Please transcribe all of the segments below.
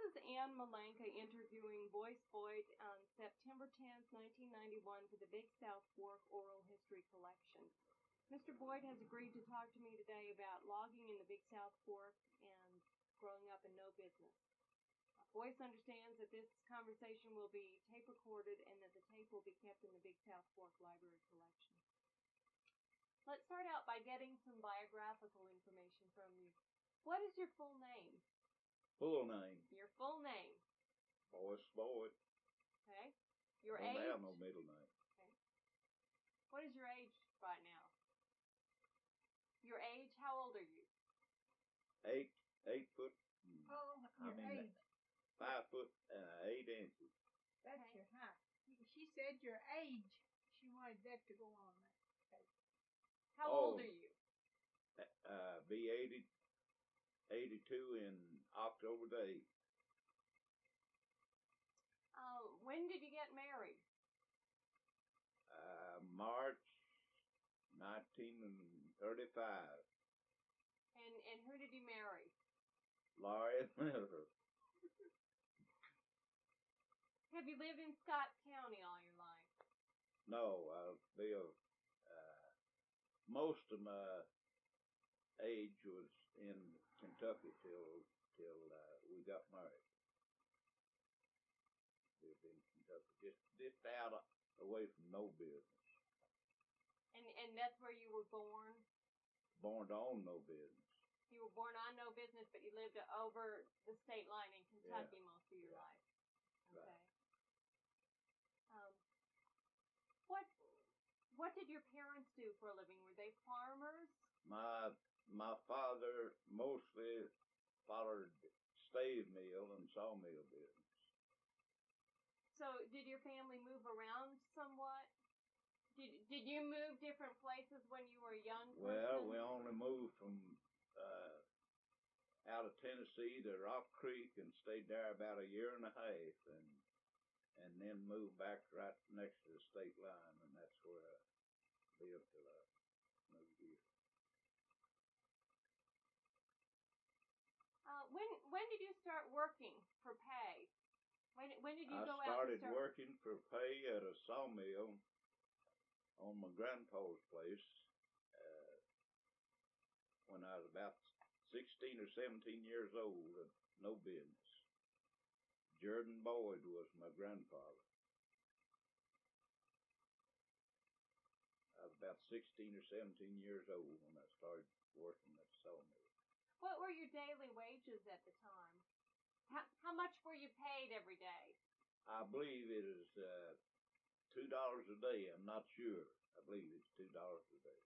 is Ann Malanka interviewing Boyce Boyatt on September 10th, 1991 for the Big South Fork Oral History Collection. Mr. Boyatt has agreed to talk to me today about logging in the Big South Fork and growing up in no business. Boyce understands that this conversation will be tape recorded and that the tape will be kept in the Big South Fork Library collection. Let's start out by getting some biographical information from you. What is your full name? Full name. Your full name. Boyce Boyatt. Okay. Your Don't age? have no middle name. Okay. What is your age right now? Your age? How old are you? 8 foot. Oh, your age. 5 foot 8 inches. That's your height. She said your age. She wanted that to go on that. How old are you? Be 82 in October day. When did you get married? March 1935. And who did you marry? Laurie Miller. Have you lived in Scott County all your life? No, I lived. Most of my age was in Kentucky till we got married. Lived in Kentucky, just out away from no business. And that's where you were born? Born to own no business. You were born on no business, but you lived over the state line in Kentucky most of your life. Okay. Right. What did your parents do for a living? Were they farmers? My father mostly followed stave mill and sawmill business. So did your family move around somewhat? Did you move different places when you were a young person? Well, we only moved from out of Tennessee to Rock Creek and stayed there about a year and a half, and then moved back right next to the state line, and that's where I lived till I moved here. When did you start working for pay? When did you go out? I started working for pay at a sawmill on my grandpa's place when I was about 16 or 17 years old, and no business. Jordan Boyd was my grandfather. I was about 16 or 17 years old when I started working at the sawmill. What were your daily wages at the time? How much were you paid every day? I believe it is $2 a day. I'm not sure. I believe it's $2 a day.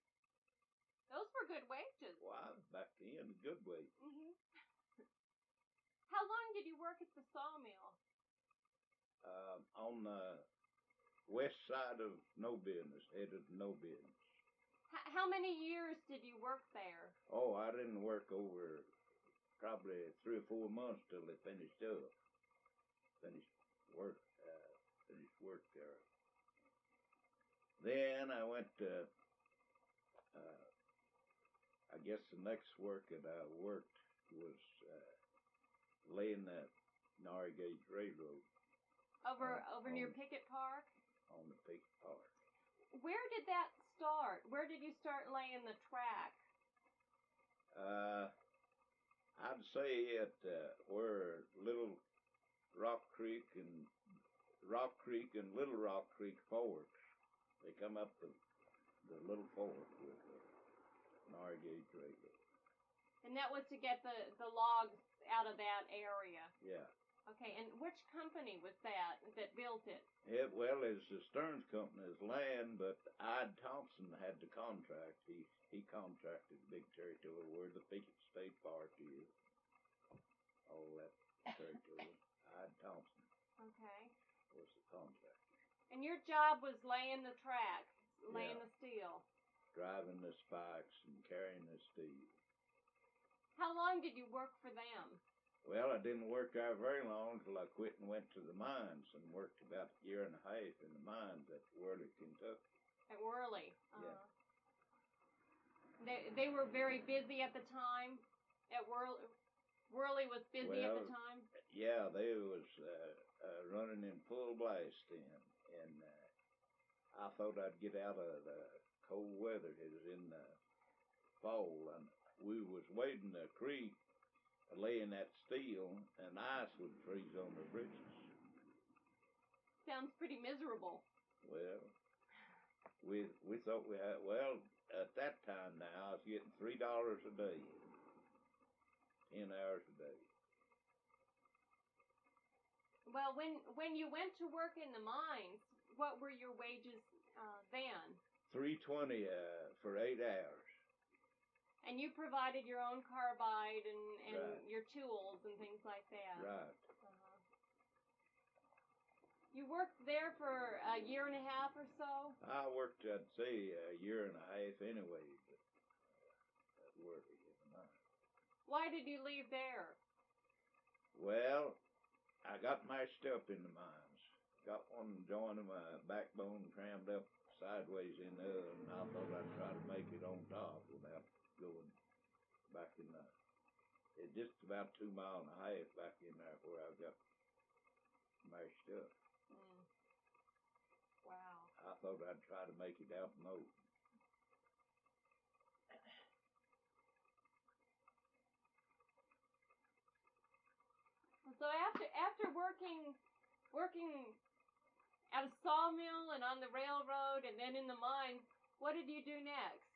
Those were good wages. Well, back then, good wage. Mm-hmm. How long did you work at the sawmill? On the west side of no business, headed to no business. How many years did you work there? Oh, I didn't work over probably 3 or 4 months till they finished up. Finished work there. Then I went to, I guess the next work that I worked was laying that narrow gauge railroad. Over near Pickett Park? On the Pickett Park. Where did that start? Where did you start laying the track? I'd say at where Little Rock Creek and Little Rock Creek forks. They come up the little fork with the narrow gauge railroad. And that was to get the logs out of that area? Yeah. Okay, and which company was that built it? Well, it's the Stearns Company's land, but Ide Thompson had the contract. He contracted Big Territory where the Pickett State Park is. All that territory. Ide Thompson. Okay. Was the contractor. And your job was laying the track, laying the steel? Driving the spikes and carrying the steel. How long did you work for them? Well, I didn't work there very long until I quit and went to the mines and worked about a year and a half in the mines at Worley, Kentucky. At Worley? Yeah. They were very busy at the time at Worley. Worley was busy at the time? Yeah, they was running in full blast then, and I thought I'd get out of the cold weather. It was in the fall, and we was wading the creek, laying that steel, and ice would freeze on the bridges. Sounds pretty miserable. Well, we thought we had, at that time now, I was getting $3 a day, 10 hours a day. Well, when you went to work in the mines, what were your wages then? $3.20 for 8 hours. And you provided your own carbide and Right. your tools and things like that. Right. Uh-huh. You worked there for a year and a half or so? I worked, I'd say, a year and a half anyway, but at work in the mine. Why did you leave there? Well, I got mashed up in the mines. Got one joint of my backbone crammed up sideways in the other, and I thought I'd try to make it on top without going back in the... It's just about 2 miles and a half back in there where I got mashed up. Mm. Wow. I thought I'd try to make it out in the open. So after working at a sawmill and on the railroad and then in the mines, what did you do next?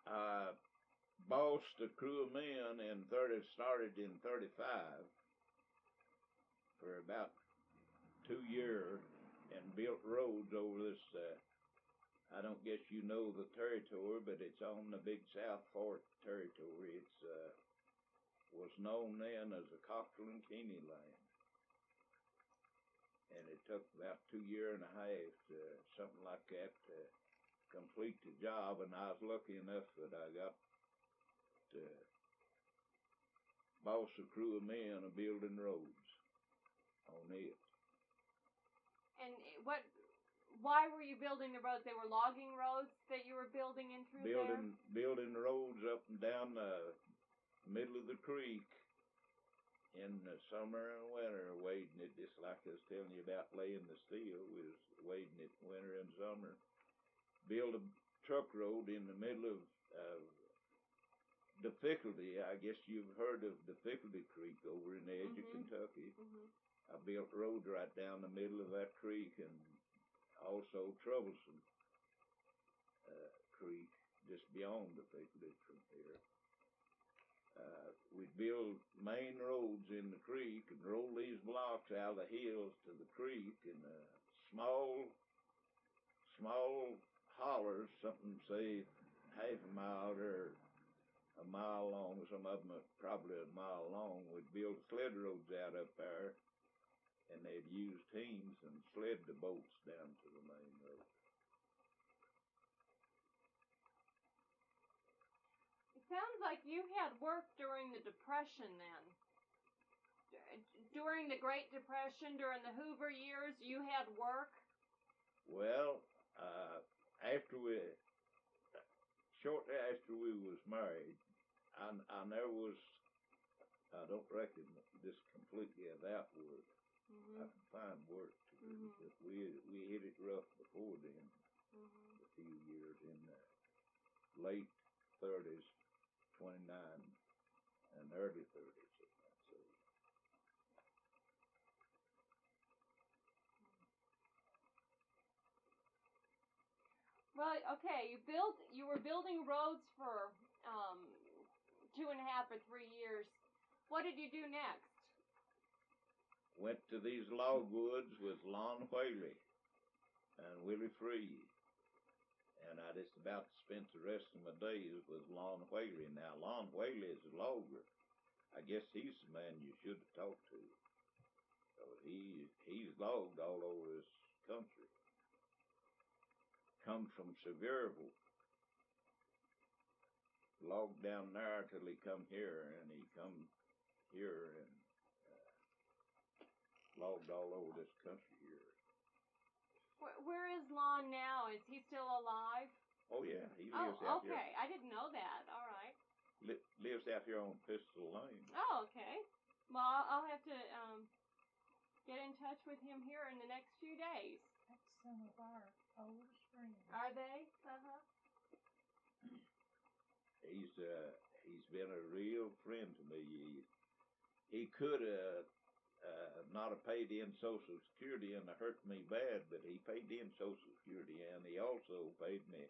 I bossed a crew of men started in 35 for about 2 years and built roads over this, I don't guess you know the territory, but it's on the Big South Fork territory. It's was known then as the Cockle and Keeney land. And it took about 2 years and a half to something like that to complete the job, and I was lucky enough that I got to boss a crew of men of building roads on it. And why were you building the roads? They were logging roads that you were building in through there? Building roads up and down the middle of the creek in the summer and winter, wading it, just like I was telling you about laying the steel. We was wading it winter and summer. Build a truck road in the middle of Difficulty. I guess you've heard of Difficulty Creek over in the edge of Kentucky. Mm-hmm. I built roads right down the middle of that creek, and also Troublesome Creek, just beyond Difficulty from here. We'd build main roads in the creek and roll these blocks out of the hills to the creek, and small hollers, something say half a mile or a mile long, some of them are probably a mile long. We'd build sled roads out up there, and they'd use teams and sled the boats down to the main road. It sounds like you had work during the Depression then. During the Great Depression, during the Hoover years, you had work? Well, shortly after we was married, I never was, I don't reckon just completely without work. Mm-hmm. I could find work to do, but we hit it rough before then, a few years in the late 30s, 29, and early 30s, I'd say. Well, okay, you were building roads for 2.5 or 3 years. What did you do next? Went to these logwoods with Lon Whaley and Willie Free. And I just about spent the rest of my days with Lon Whaley. Now, Lon Whaley is a logger. I guess he's the man you should have talked to. So he's logged all over this country. Come from Sevierville. Logged down there till he come here, and he come here and logged all over this country here. Where is Lon now? Is he still alive? Oh, yeah, he lives out here. Okay, I didn't know that. All right. lives out here on Pistol Lane. Oh, okay. Well, I'll have to get in touch with him here in the next few days. That's some of our oldest friends. Are they? Uh-huh. He's been a real friend to me. He could have not have paid in Social Security and hurt me bad, but he paid in Social Security, and he also paid me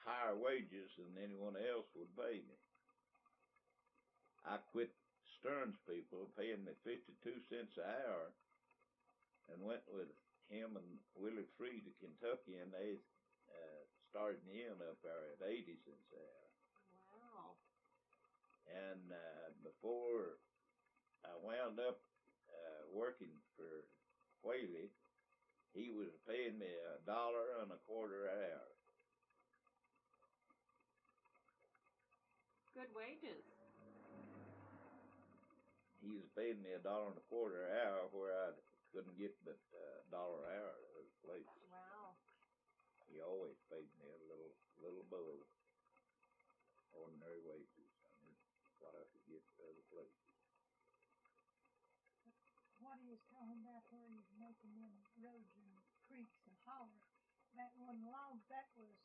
higher wages than anyone else would pay me. I quit Stearns people paying me 52 cents an hour and went with him and Willie Free to Kentucky, and they started me in up there at 80 cents an hour. Wow. And before I wound up working for Whaley, he was paying me $1.25 an hour. Good wages. He was paying me $1.25 an hour where I couldn't get but $1 an hour at other places. Wow. He always paid me a little above ordinary wages. I mean, what I could get at other places. What he was talking about where he was making them roads and creeks and hollers, that one log, that was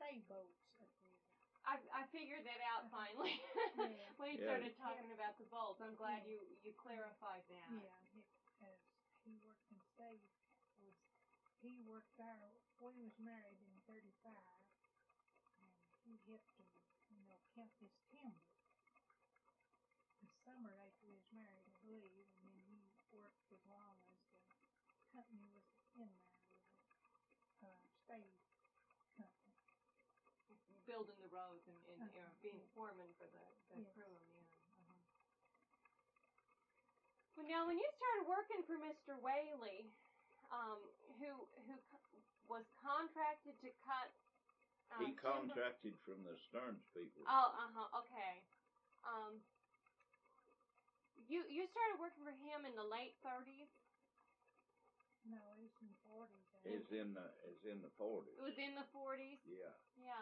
stay boats up there. I figured that out finally when he started talking about the bolts. I'm glad you clarified that. Yeah, because he worked in state. He worked there. We was married in 35, and he helped him, count his timber. The summer after we was married, I believe, and then he worked as long as the company was in there with the state company. Building the roads and being foreman for the crew. Yeah. Uh-huh. Well, now when you started working for Mr. Whaley, who was contracted to cut. He contracted from the Stearns people. Oh, okay. You started working for him in the late 30s. No, it's in the 40s. It's in the 40s. It was in the 40s? Yeah. Yeah.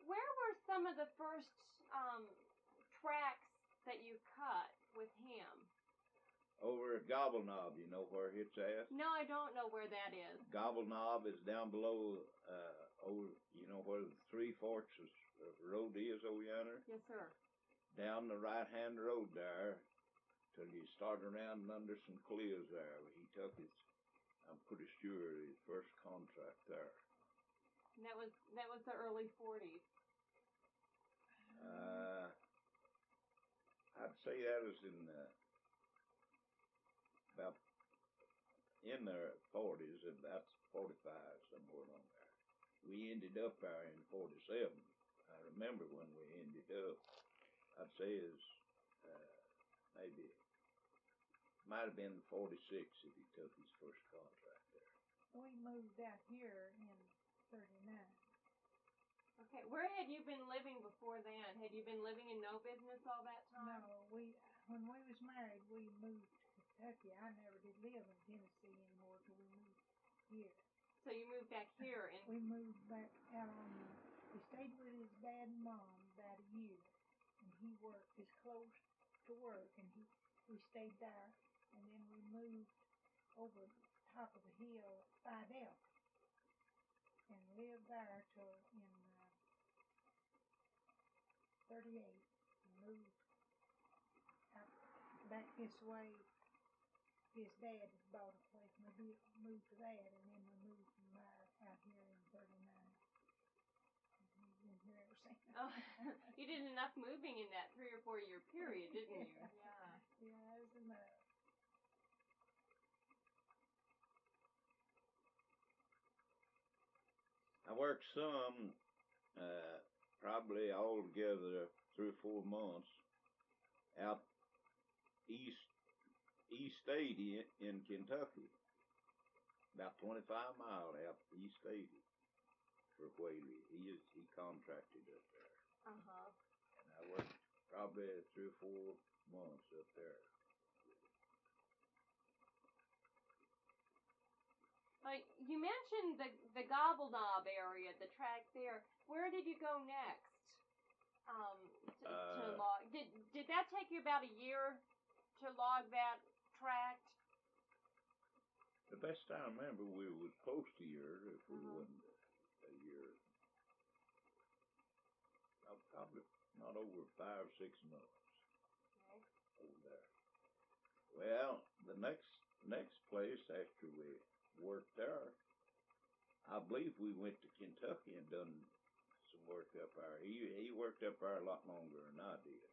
Where were some of the first tracks that you cut with him? Over at Gobble Knob, you know where it's at? No, I don't know where that is. Gobble Knob is down below, where the Three Forks road is over yonder? Yes, sir. Down the right-hand road there, till you start around and under some cliffs there. He took I'm pretty sure, his first contract there. And that was the early 40s. I'd say that was about in the 40s, and that's 45, somewhere along there. We ended up there in 47. I remember when we ended up. I'd say it's might have been 46 if he took his first contract there. We moved out here in 39. Okay, where had you been living before then? Had you been living in no business all that time? No, when we was married, we moved to Kentucky. I never did live in Tennessee anymore till we moved here. So you moved back here, and we moved back out we stayed with his dad and mom about a year, and he worked as close to work, and we stayed there, and then we moved over the top of the hill at Fidel, and lived there till in 38, and moved out back this way. His dad had bought a place, and we moved to that, and then we moved from there out here in 39. And we've been here ever since. Oh, you did enough moving in that 3 or 4 year period, didn't you? Yeah. Yeah, it was enough. I worked some, probably altogether 3 or 4 months out East 80 in Kentucky, about 25 miles out East 80 for Whaley. He contracted up there. Uh-huh. And I worked probably 3 or 4 months up there. You mentioned the Gobble Knob area, the track there. Where did you go next? To take you about a year to log that tract? The best I remember, we was close to a year, if we wasn't a year. Probably not over 5 or 6 months over there. Well, the next place after we worked there, I believe we went to Kentucky and done some work up there. He worked up there a lot longer than I did.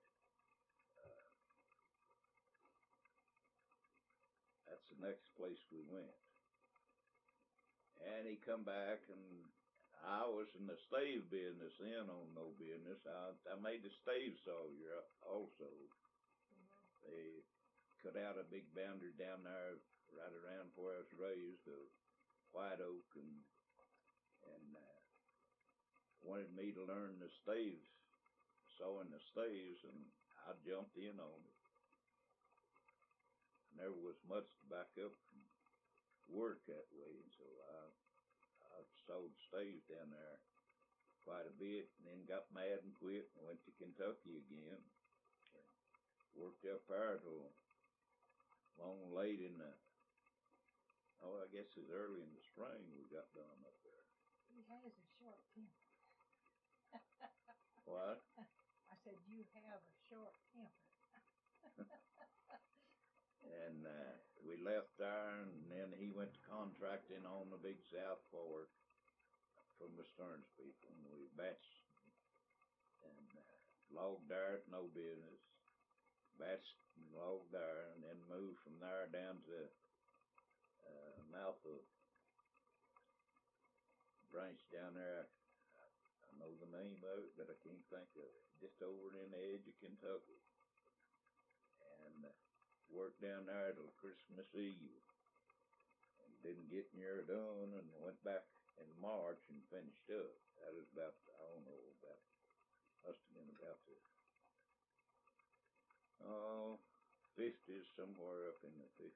That's the next place we went. And he come back, and I was in the stave business then, on no business. I made the stave sawyer also. They cut out a big boundary down there right around where I was raised, of white oak, and wanted me to learn the staves, sawing the staves, and I jumped in on it. Never was much to back up from work that way, and so I sewed staves down there quite a bit, and then got mad and quit and went to Kentucky again. And worked up there till long late in the, I guess it was early in the spring we got done up there. He has a short temper. What? I said, you have a short temper. And we left there, and then he went to contracting on the big South Fork from the Stearns people, and we batched and logged there at no business, batched and logged there, and then moved from there down to mouth of branch down there. I know the name of it, but I can't think of it. Just over in the edge of Kentucky. And worked down there till Christmas Eve. And didn't get near done, and went back in March and finished up. That was about, I don't know, must have been about the 50s, somewhere up in the 50s.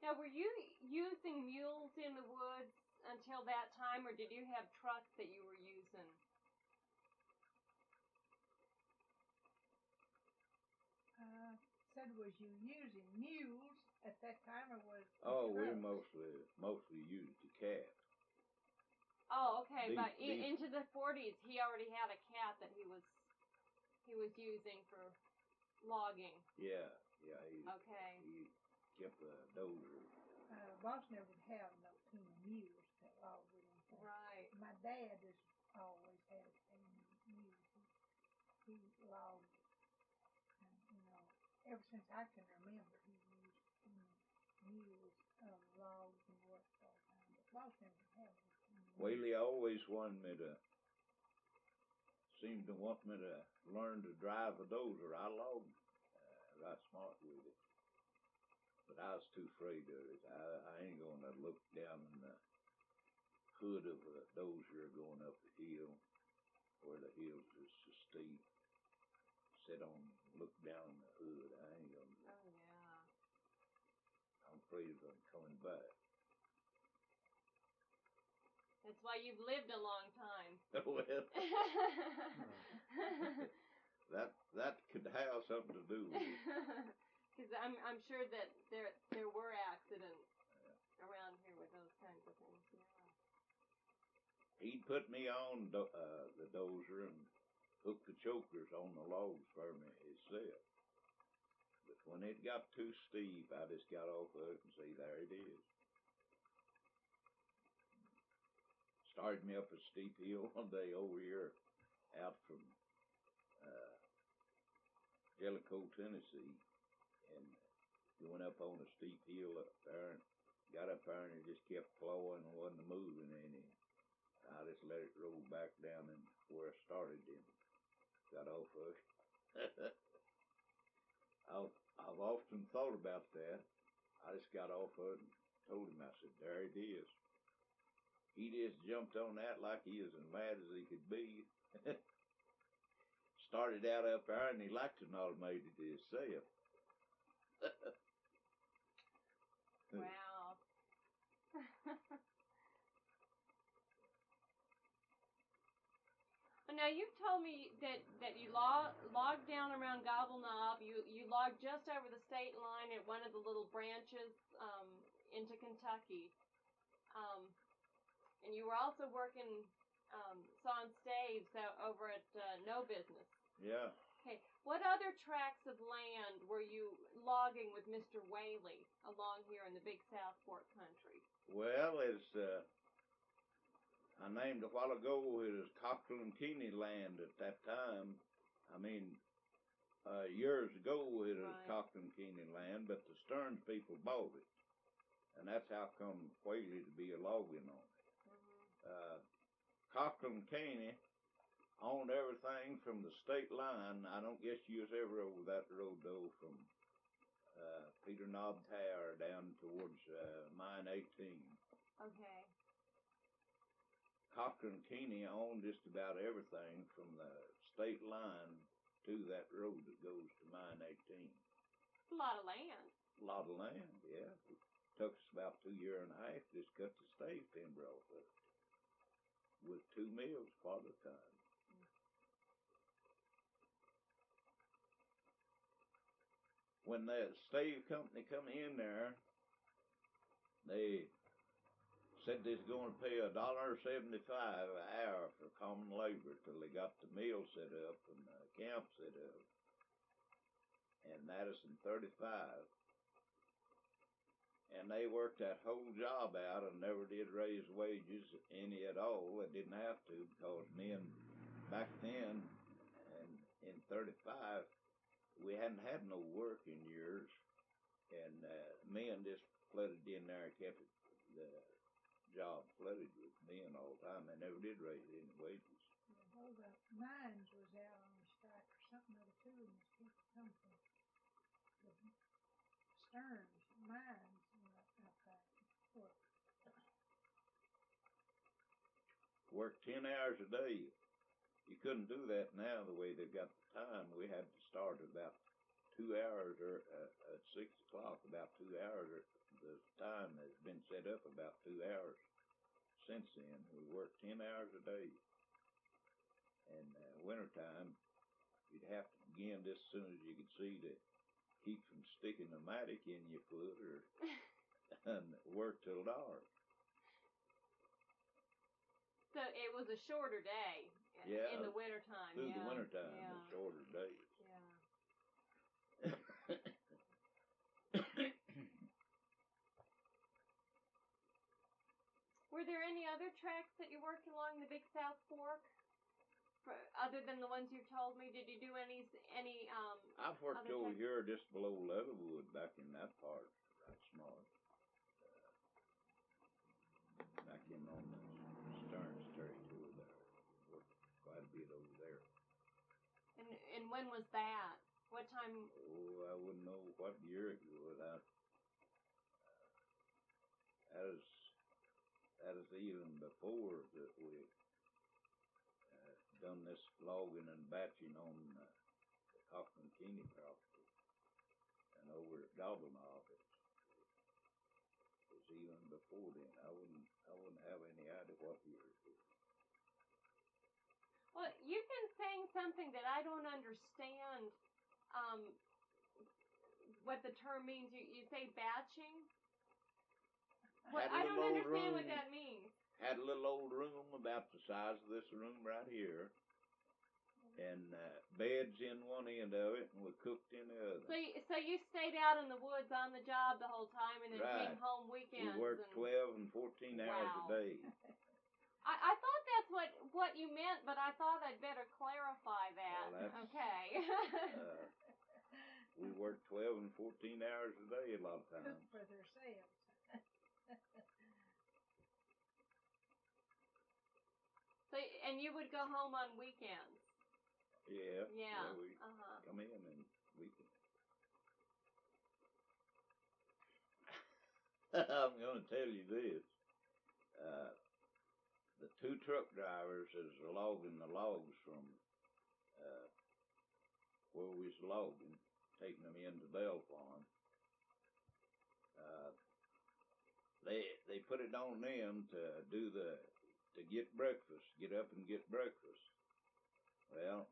Now, were you using mules in the woods until that time, or did you have trucks that you were using? Said, was you using mules at that time, or was? Oh, we mostly used the cat. Oh, okay, but into the 40s, he already had a cat that he was using for logging. Yeah. Okay. He kept a dozer. Boss never would have no team of mules that logged with him. Right. My dad has always had a team of mules. He logged, ever since I can remember, he used mules, logs and work all the time. But boss never would have no. Well, he always seemed to want me to learn to drive a dozer. I logged right smart with it. But I was too afraid of it. I ain't going to look down in the hood of a dozer going up the hill where the hills is so steep. Look down the hood. I ain't going to. Oh, yeah. I'm afraid of them coming back. That's why you've lived a long time. Well, that could have something to do with it. Because I'm sure that there were accidents around here with those kinds of things. Yeah. He'd put me on the dozer and hook the chokers on the logs for me himself. But when it got too steep, I just got off of it and see, there it is. Started me up a steep hill one day over here out from Jellicoe, Tennessee, and going up on a steep hill up there, and got up there and it just kept flowing and wasn't moving any. I just let it roll back down and where I started and got off of it. I've often thought about that. I just got off of it and told him, I said, there it is. He just jumped on that like he was as mad as he could be. Started out up there and he liked an automated himself. Wow. Now, you've told me that you logged down around Gobble Knob. You logged just over the state line at one of the little branches into Kentucky. And you were also working sawing staves over at No Business. Yeah. Okay. What other tracts of land were you logging with Mr. Whaley along here in the Big South Fork country? Well, it's I named a while ago, it was Cochran Keeney land at that time. I mean, years ago it was Cochran Keeney land, but the Stearns people bought it. And that's how come Whaley to be a logging on it. Mm-hmm. Cochran Keeney owned everything from the state line. I don't guess you was ever over that road though, from Peter Knob Tower down towards Mine 18. Okay. Cochran Keeney owned just about everything from the state line to that road that goes to Mine 18. A lot of land. A lot of land, yeah. It took us about 2 years and a half to just cut the stave timber off of it, with 2 mills part of the time. When the stave company come in there, they said they was going to pay $1.75 an hour for common labor till they got the mill set up and the camp set up. And that is in 35. And they worked that whole job out and never did raise wages any at all. They didn't have to, because men back then, and in 35, we hadn't had no working years, and men just flooded in there and kept the job flooded with men all the time. They never did raise any wages. Hold up, Mines was out on strike or something other too, and these people come from the Stearns, Mines, out there. Worked 10 hours a day. You couldn't do that now the way they've got the time. We had to start at about 2 hours, or at 6 o'clock, about 2 hours. The time has been set up about 2 hours since then. We worked 10 hours a day. And wintertime, you'd have to begin just as soon as you could see to keep from sticking the mattock in your foot, or and work till dark. So it was a shorter day in the wintertime. Through the wintertime, yeah. The shorter days. Yeah. Were there any other tracks that you worked along the Big South Fork, other than the ones you told me? Did you do any? I've worked over here just below Leatherwood, back in that part, right small. Back in on the Stearns territory there. Worked quite a bit over there. And when was that? What time? Oh, I wouldn't know what year it was. That is even before that we done this logging and batching on the Cochran Keeney property. And over at Gobble Knob, it was even before then. I wouldn't have any idea what year it was. Well, you've been saying something that I don't understand. What the term means? You say batching? I don't understand what that means. Had a little old room about the size of this room right here, and beds in one end of it, and we cooked in the other. So you stayed out in the woods on the job the whole time, and then came home weekends. We worked 12 and 14 hours a day. I thought that's what you meant, but I thought I'd better clarify that. Well, okay. We worked 12 and 14 hours a day a lot of times. For themselves. So, and you would go home on weekends? Yeah. Yeah. We come in and weekend. I'm going to tell you this. The 2 truck drivers is logging the logs from where we was logging, taking them into Bell Farm. They put it on them to get breakfast, get up and get breakfast. Well,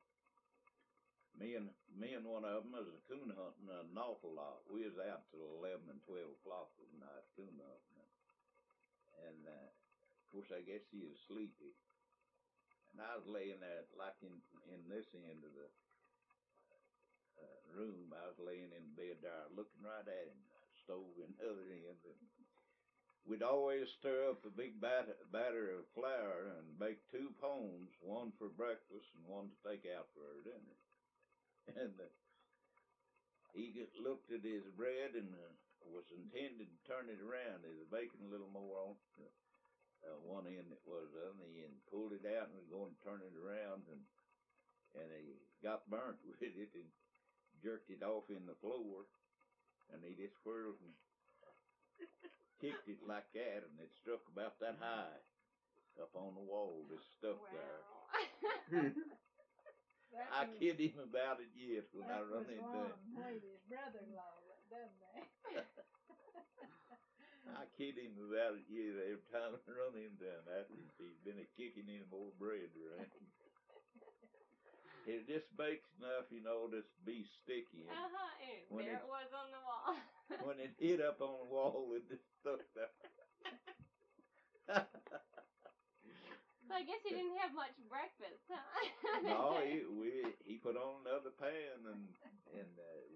Me and one of them was coon hunting an awful lot. We was out till 11 and 12 o'clock at night coon hunting. And, of course, I guess he was sleepy. And I was laying there, like in this end of the room. I was laying in bed there, looking right at him, stove in the other end. And we'd always stir up a big batter of flour and bake 2 pones, one for breakfast and one to take out for dinner. And he looked at his bread and was intended to turn it around. He was baking a little more on one end it was on the end, pulled it out and was going to turn it around, and he got burnt with it and jerked it off in the floor, and he just whirled and kicked it like that, and it struck about that high up on the wall, just stuck there. I kid him about it yet when I run into him. That was his brother-in-law that done that. I kid him about it yet every time I run into him. After he's been kicking any more bread around. It just bakes enough, you know, just to be sticky. And and there it was on the wall. When it hit up on the wall, it just stuck there. So I guess he didn't have much breakfast, huh? No, he put on another pan, and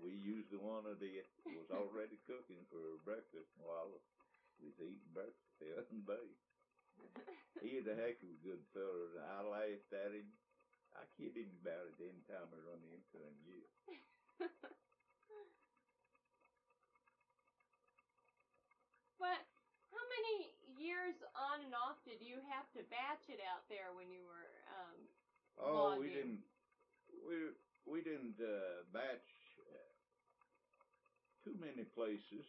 we used the one that was already cooking for breakfast while we was eating breakfast. He wasn't baked. He was a heck of a good fellow, and I laughed at him. I kid him about it any time I run into him yet. But how many years on and off did you have to batch it out there when you were logging? We didn't batch too many places.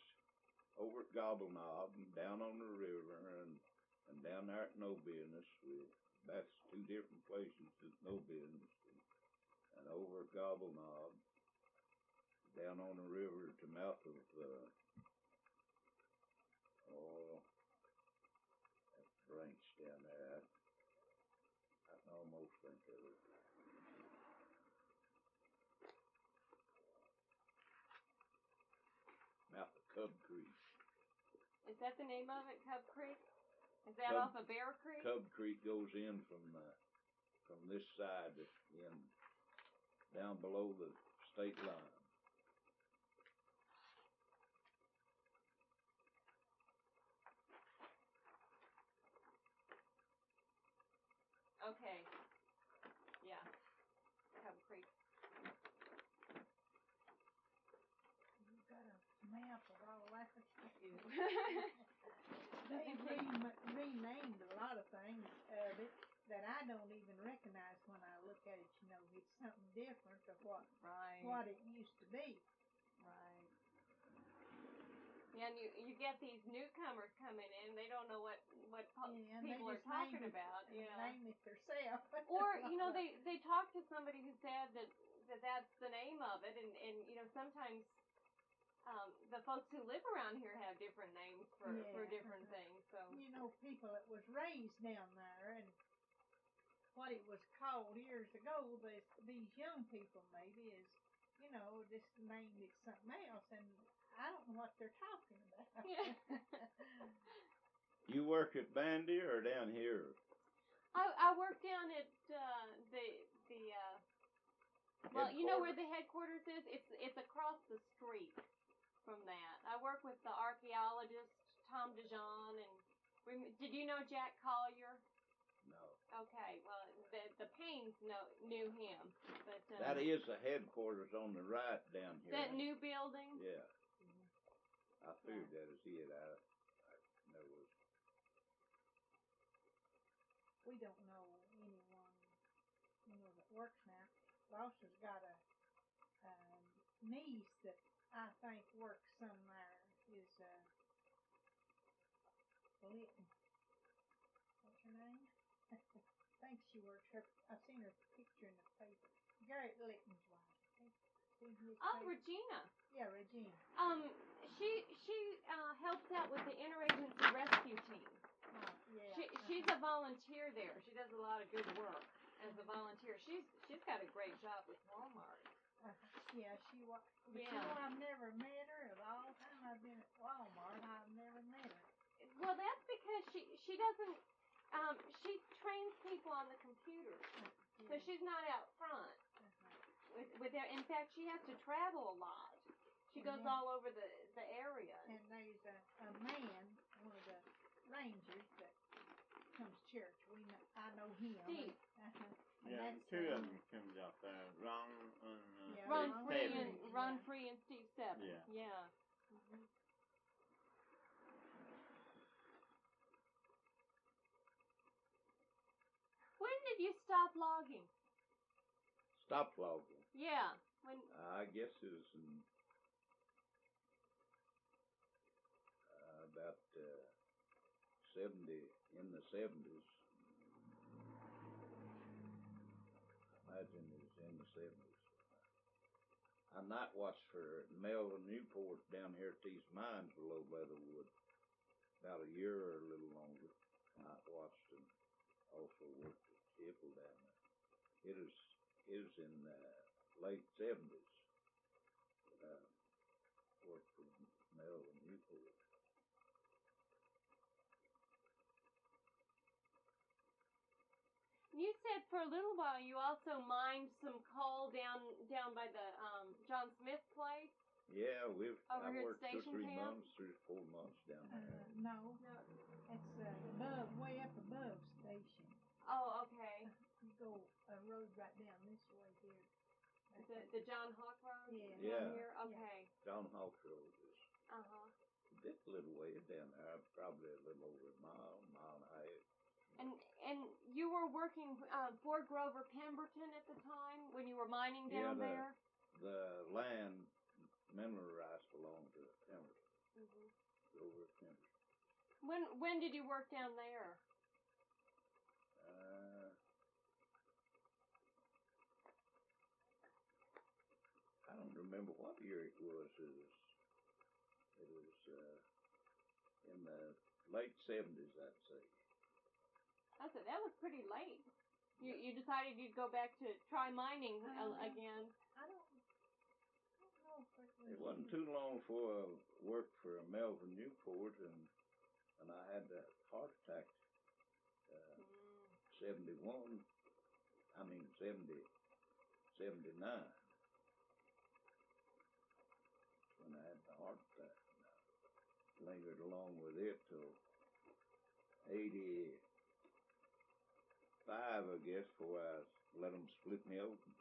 Over at Gobble Knob and down on the river and down there at No Business. That's 2 different places at No Business. And over at Gobble Knob, down on the river at the mouth of that ranch down there. I can almost think of it. Mouth of Cub Creek. Is that the name of it, Cub Creek? Is that off of Bear Creek? Cub Creek goes in from this side in down below the state line. Okay. Yeah. Cub Creek. You've got a map of all that. They renamed a lot of things that I don't even recognize when I look at it. You know, it's something different of what it used to be. Right. Yeah, and you get these newcomers coming in, they don't know what people are talking about. Name it themselves. Or, you know, they talk to somebody who said that's the name of it, and you know, sometimes the folks who live around here have different names for different things. So you know, people that was raised down there, and what it was called years ago, these young people maybe is, you know, just named it something else, and I don't know what they're talking about. Yeah. You work at Bandy or down here? I work down at well, you know where the headquarters is? It's across the street from that. I work with the archaeologist Tom DeJean, and did you know Jack Collier? No. Okay, well the Paynes knew him, but that is the headquarters on the right down here. That new building. Yeah. I figured that was it. I never was. We don't know anyone, you know, that works now. Ross has got a niece that I think works somewhere. Is Litton. What's her name? I think she works her. I've seen her picture in the paper. Garrett Litton's wife. Oh, Regina. Yeah, Regina. She helps out with the interagency rescue team. Oh, yeah. She's a volunteer there. She does a lot of good work as a volunteer. She's got a great job with Walmart. Yeah, she was. But Yeah. you know, I've never met her. Of all the time I've been at Walmart, I've never met her. Well, that's because she doesn't. She trains people on the computer, so she's not out front. With her. In fact, she has to travel a lot. She goes all over the area. And there's a man, one of the rangers that comes to church. I know him. Steve. Yeah, two of them comes out there. Ron and Ron Free and Steve Seven. Yeah. Mm-hmm. When did you stop logging? Stop logging? Yeah. When? I guess it was in about 70, in the 70s. I imagine it was in the 70s. I night watched for Melvin Newport down here at these mines below Leatherwood. About a year or a little longer. Night watched and also worked at Tipple down there. It was in the late 70s. Worked for Melvin Newport. You said for a little while you also mined some coal down by the John Smith place. Yeah, I worked 2 or 3 camp? months, 3 or 4 months down there. No, it's way up above station. Oh, okay. You go a road right down this way here. The John Hawk Road? Yeah. Down here? Okay. John Hawk Road is a little way down there, probably a little over a mile and a half. And you were working for Grover Pemberton at the time when you were mining down there? The land, mineral rights belonged to Pemberton. Mm-hmm. Grover Pemberton. When did you work down there? I don't remember what year it was. It was in the late 70s, I'd say. That was pretty late. You decided you'd go back to try mining again. I don't know if it wasn't too long before I worked for Melvin Newport, and I had that heart attack. 70, 79. When I had the heart attack. I lingered along with it till 85, I guess, before I let them split me open.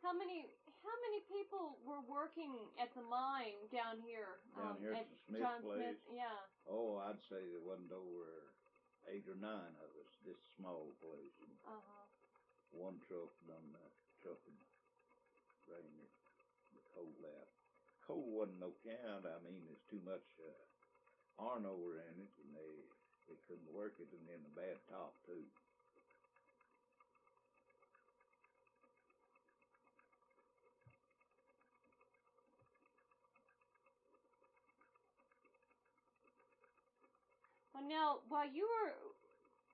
How many people were working at the mine down here? Down here at the Smith John place? Smith, yeah. Oh, I'd say there wasn't over 8 or 9 of us, this small place. One truck done that, truck and bring the coal out. Coal wasn't no count. I mean, there's too much iron ore in it, and they couldn't work it, and then a bad top, too. Well, now, while you were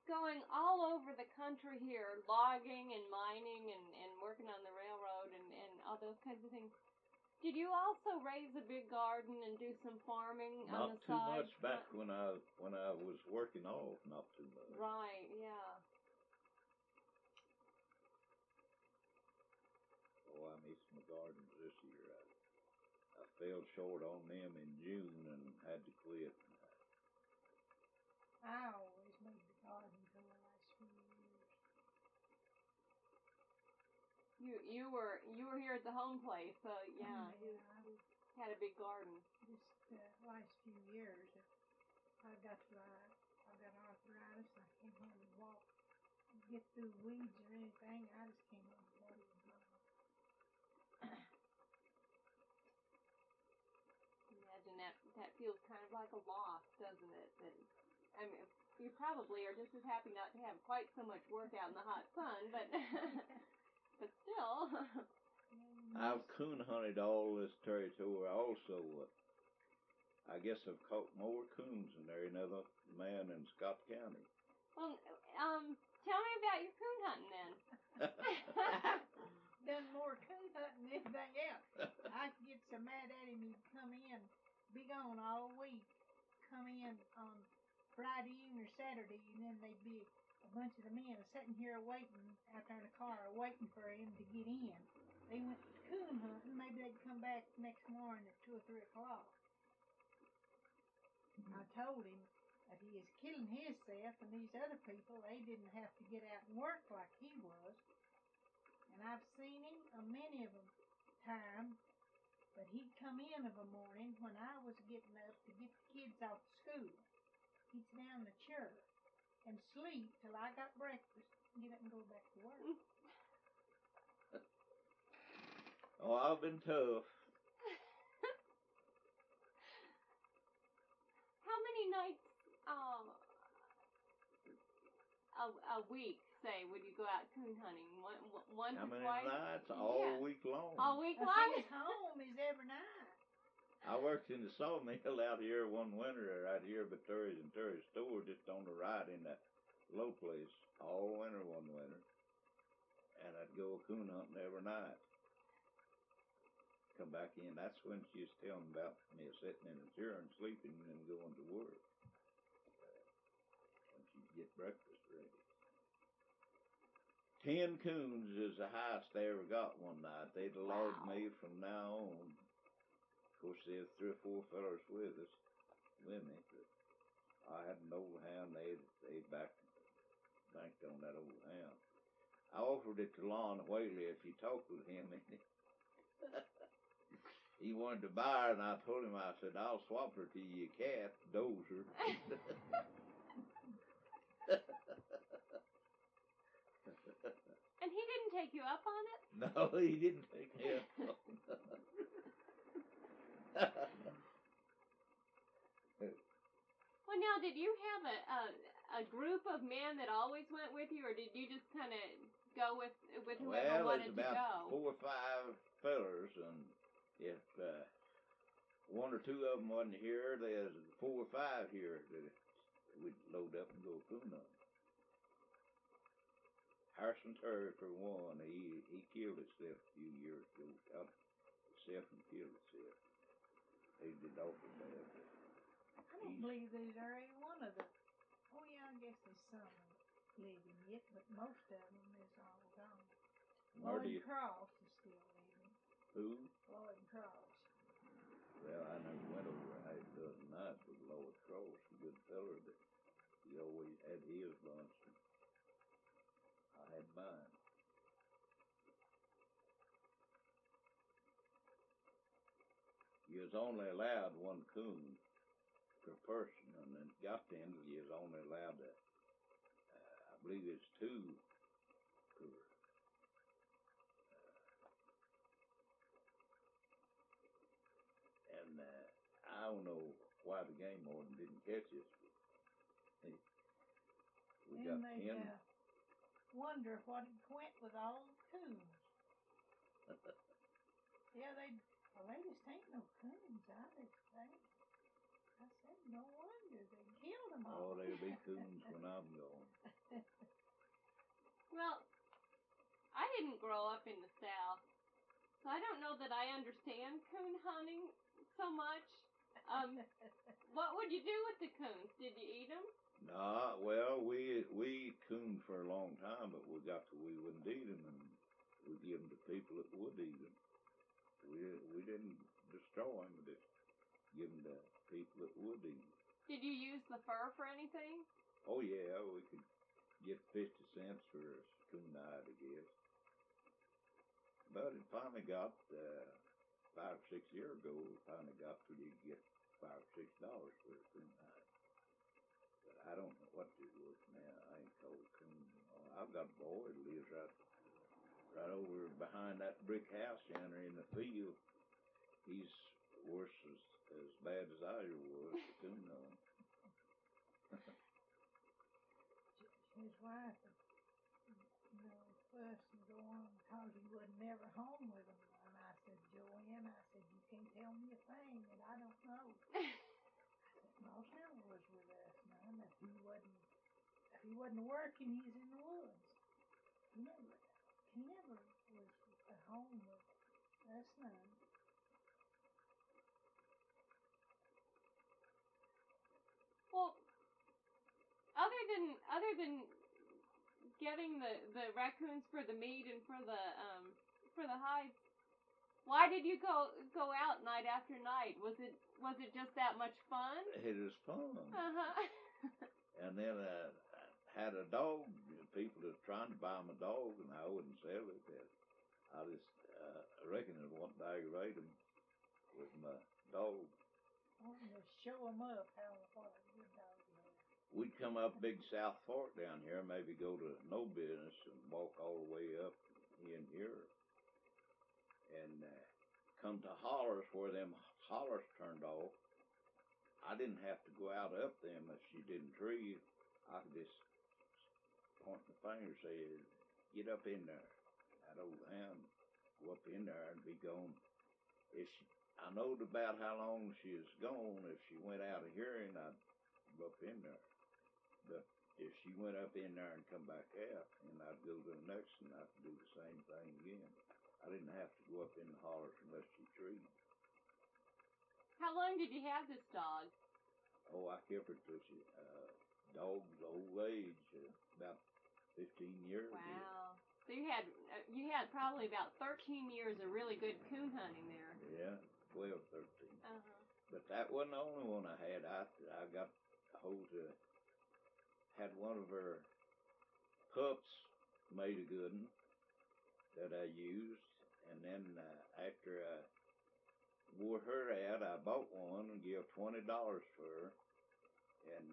going all over the country here, logging and mining and working on the railroad and all those kinds of things, did you also raise a big garden and do some farming on the side? Not too much back when I was working off, not too much. Right, yeah. Oh, I missed my gardens this year. I fell short on them in June and had to quit. I always made the garden for the last few years. You were here at the home place, so yeah, you had a big garden. Just the last few years, I got arthritis. I can't hardly walk, get through weeds or anything. I just can't hardly walk. Imagine that feels kind of like a loss, doesn't it? I mean, you probably are just as happy not to have quite so much work out in the hot sun, but but still. I've coon hunted all this territory also. I guess I've caught more coons than there any man in Scott County. Well, tell me about your coon hunting then. Done more coon hunting than anything else. I could get so mad at him, he'd come in, be gone all week, come in on Friday evening or Saturday, and then they'd be a bunch of the men sitting here waiting out there in the car, waiting for him to get in. They went coon hunting. Maybe they'd come back next morning at 2 or 3 o'clock. I told him that he is killing himself, and these other people, they didn't have to get out and work like he was. And I've seen him a many of them times, but he'd come in of a morning when I was getting up to get the kids off to school. He'd sit down in the chair and sleep till I got breakfast and get up and go back to work. Oh, I've been tough. How many nights a week, say, would you go out coon hunting? Once How or many twice? nights? All week long. All week I long? think his home is every night. I worked in the sawmill out here one winter, right here by Terry's and Terry's store, just on the right in that low place, all winter one winter. And I'd go coon hunting every night. Come back in. That's when she was telling about me sitting in a chair and sleeping and then going to work. When she'd get breakfast ready. 10 coons is the highest they ever got one night. They'd allowed me from now on. Of course, there's 3 or 4 fellas with me. But I had an old hound. They banked on that old hound. I offered it to Lon Whaley if you talked with him. He wanted to buy her, and I told him, I said, I'll swap her to your cat, Dozer. And he didn't take you up on it? No, he didn't take me up on it. Well, now, did you have a group of men that always went with you, or did you just kind of go with whoever wanted to go? Well, there's about 4 or 5 fellers, and if 1 or 2 of them wasn't here, there's 4 or 5 here that we'd load up and go coon hunting. Harrison Terry, for one, he killed himself a few years ago. Shot himself and killed himself. He did awful bad. I don't believe there's any one of them. Oh, yeah, I guess there's some living yet, but most of them is all gone. Lloyd Cross is still living. Who? Lloyd Cross. Well, I never went over a half dozen nights with Lloyd Cross, a good feller, but he always had his bunch, and I had mine. You was only allowed 1 coon per person, and then got to end, you was only allowed to, I believe it's 2 per. And I don't know why the game warden didn't catch us. We then got they 10. Wonder what had went with all the coons. Yeah, they just ain't no coons, I just think. I said, no wonder they killed them all. Oh, there'll be coons when I'm gone. Well, I didn't grow up in the South, so I don't know that I understand coon hunting so much. What would you do with the coons? Did you eat them? Nah, well, we cooned for a long time, but we got to we wouldn't eat them, and we give them to people that would eat them. We didn't destroy them, but just give them to people that would eat them. Did you use the fur for anything? Oh yeah, we could get 50 cents for a coon hide, I guess. But it finally got 5 or 6 years ago. We finally got to you could get $5 or $6 for a coon hide. But I don't know what it was now. I ain't called coon. I've got a boy that lives right over behind that brick house down there in the field. He's worse as bad as I was for coon hunting. His wife would, fuss and go on because he was never home with them. And I said, Joanne, you can't tell me a thing that I don't know. I said, Moss never was with us none. I if he wasn't working, he's in the woods. He never was at home with us none. Well, other than getting the raccoons for the meat and for the hides, why did you go out night after night? Was it just that much fun? It was fun. Uh-huh. And then I had a dog. People were trying to buy my dog, and I wouldn't sell it. I just reckon it wouldn't aggravate them with my dog. Just show them up what a good dog you have. We'd come up Big South Fork down here, maybe go to no business and walk all the way up in here. And come to hollers where them hollers turned off. I didn't have to go out up them if she didn't tree. I could just point my finger and say, get up in there. That old hound go up in there and be gone. I knowed about how long she was gone. If she went out of hearing, I'd go up in there. But if she went up in there and come back out, and I'd go to the next and I'd do the same thing again. I didn't have to go up in the hollers unless she treed. How long did you have this dog? Oh, I kept her till she, dog's old age, about 15 years. Wow. So you had probably about 13 years of really good coon hunting there. Yeah, 12, 13. Uh-huh. But that wasn't the only one I had. I got a hold of, had one of her pups made a good one that I used. And then after I wore her out, I bought one and gave $20 for her. And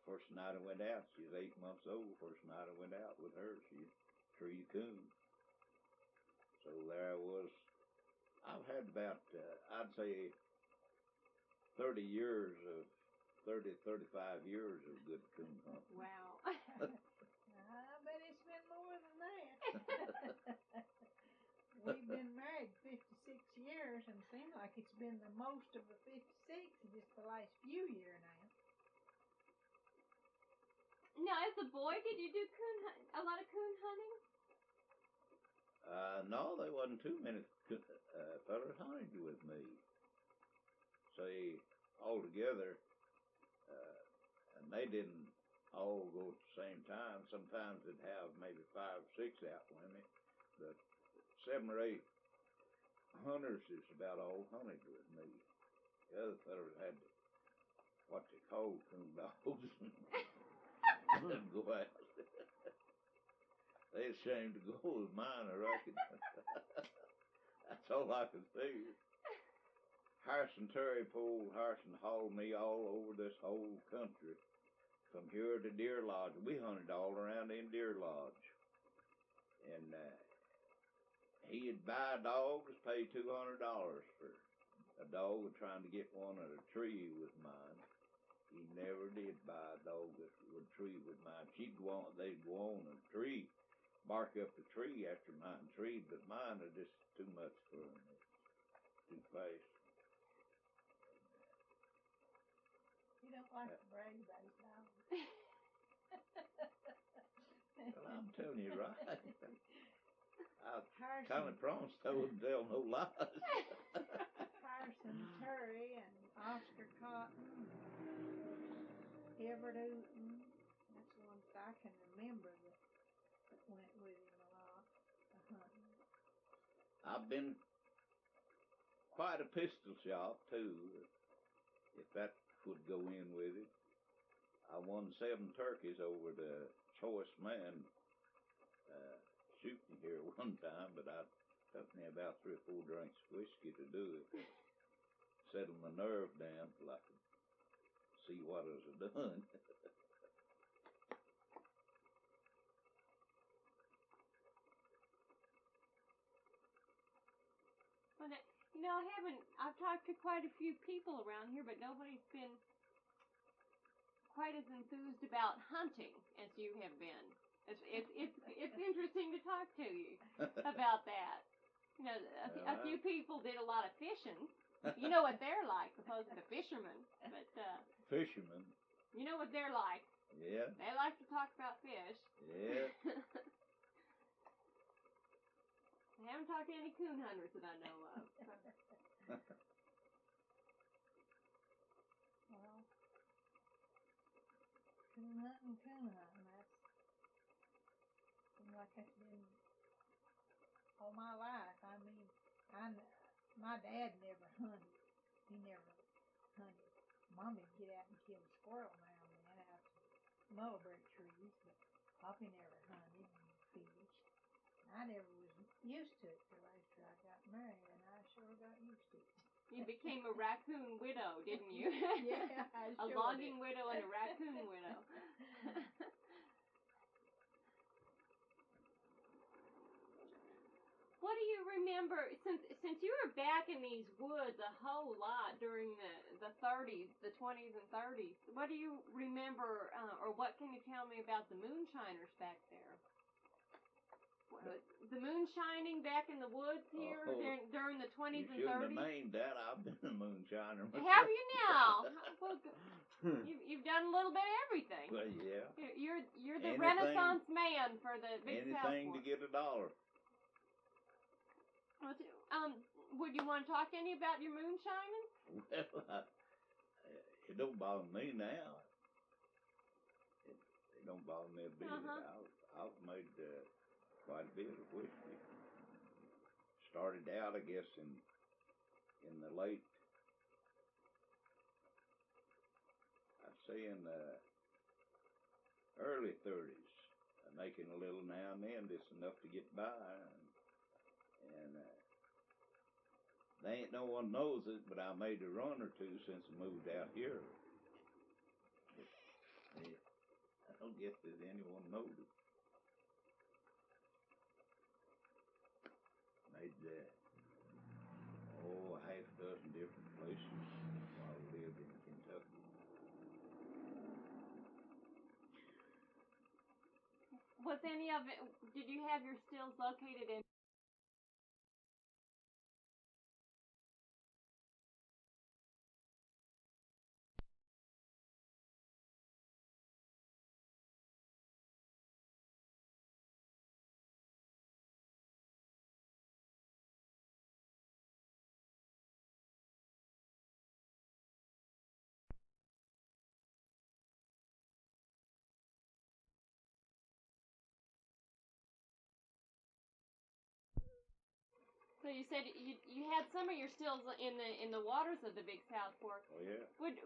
first night I went out, she was 8 months old. First night I went out with her, she treed a coon. So there I was. I've had about, I'd say, 35 years of good coon hunting. Wow. I bet it's been more than that. We've been married 56 years, and it seems like it's been the most of the 56 in just the last few years now. Now, as a boy, did you do a lot of coon hunting? No, there wasn't too many fellas hunting with me. See, all together, and they didn't all go at the same time. Sometimes they'd have maybe 5 or 6 out with me, but 7 or 8 hunters is about all hunted with me. The other fellas had what they call coon dogs and go out. They ashamed to go with mine, I reckon. That's all I can say. Harrison Terry pulled, Harrison hauled me all over this whole country, from here to Deer Lodge. We hunted all around in Deer Lodge. And he'd buy dogs, pay $200 for a dog trying to get one at a tree with mine. He never did buy a dog that would tree with mine. They'd go on a tree, bark up the tree after mine treed, but mine are just too much for them. Too fast. You don't like to brag about his dog. Well, I'm telling you right. I kind of promised I wouldn't tell no lies. Harrison Terry and Oscar Cotton, Everett Ooten. That's the ones that I can remember that went with him a lot hunting. I've been quite a pistol shot too, if that would go in with it. I won 7 turkeys over the choice man shooting here one time, but it took me about 3 or 4 drinks of whiskey to do it. Settle my nerve down till I could see what I was done. Well, I've talked to quite a few people around here, but nobody's been quite as enthused about hunting as you have been. It's interesting to talk to you about that. You know, a few people did a lot of fishing. You know what they're like, supposed to the fishermen, but fishermen. You know what they're like. Yeah. They like to talk about fish. Yeah. I haven't talked to any coon hunters that I know of. Well, coon hunting. That's like it's been all my life. I mean, my dad never hunted. He never hunted. Mommy'd get out and kill a squirrel now and then out to mulberry trees, but Poppy never hunted and fished. I never was used to it till after I got married, and I sure got used to it. You became a raccoon widow, didn't you? Yeah, I A sure logging did. widow and a raccoon widow. What do you remember, since you were back in these woods a whole lot during the 30s, the 20s and 30s, what do you remember, or what can you tell me about the moonshiners back there? The moonshining back in the woods here during the 20s and 30s? You shouldn't have named that. I've been a moonshiner myself. Have you now? Well, you've done a little bit of everything. Well, yeah. You're the Renaissance man for the Big South Anything to get $1. Would you want to talk any about your moonshining? Well, it don't bother me now. It don't bother me a bit. I've made quite a bit of whiskey. Started out, I guess, in the late, I'd say in the early 30s, making a little now and then, just enough to get by. And they ain't no one knows it, but I made a run or two since I moved out here. I don't guess that anyone knows it. Made a half dozen different places while I lived in Kentucky. Was any of it, did you have your stills located in? So you said you had some of your stills in the waters of the Big South Fork. Oh yeah.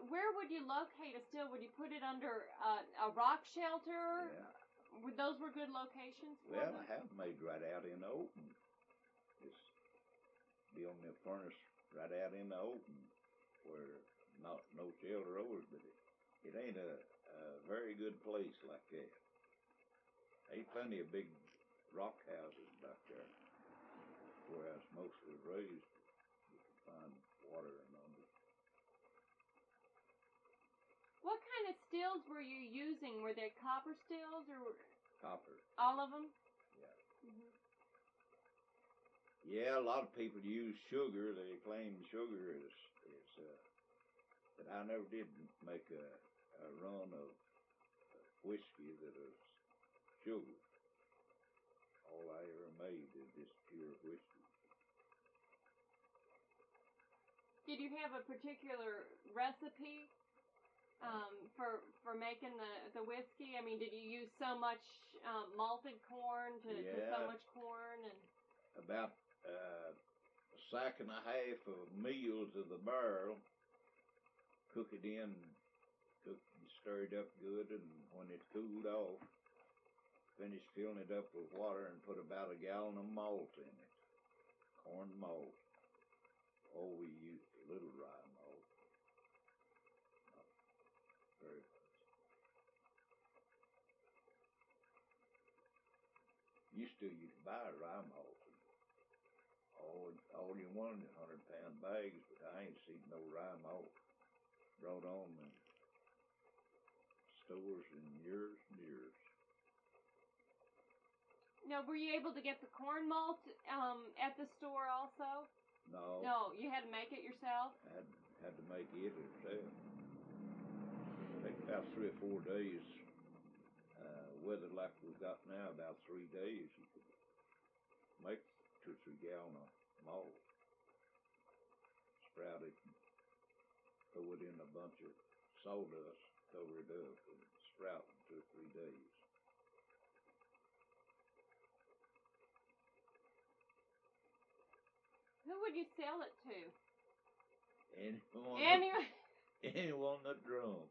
Where would you locate a still? Would you put it under a rock shelter? Yeah. Those were good locations for Well, them? I have made right out in the open. Just be on the furnace right out in the open where no shelter over it, but it ain't a very good place like that. Ain't plenty of big rock houses back there where I was mostly raised. You can find water and under. What kind of stills were you using? Were they copper stills or Copper. all of them? Yeah. Mm-hmm. Yeah, a lot of people use sugar. They claim sugar is but I never did make a run of whiskey that is sugar. All I ever made is just pure whiskey. Did you have a particular recipe for making the whiskey? I mean, did you use so much malted corn to so much corn and about a sack and a half of meal to the barrel? Cook it in, stir it up good, and when it cooled off, finish filling it up with water and put about a gallon of malt in it. Corn malt. Oh, we used a little rye malt. Not very much. Used to, you could buy rye malt. All you wanted is 100-pound bags, but I ain't seen no rye malt brought on in stores in years and years. Now, were you able to get the corn malt at the store also? No. No, you had to make it yourself? Had to make it yourself. Take about 3 or 4 days weather like we've got now, about 3 days, you could make 2 or 3 gallon of malt. Sprout it, and throw it in a bunch of sawdust, cover it up, and sprout in 2 or 3 days. Who would you sell it to? Anyone that drunk.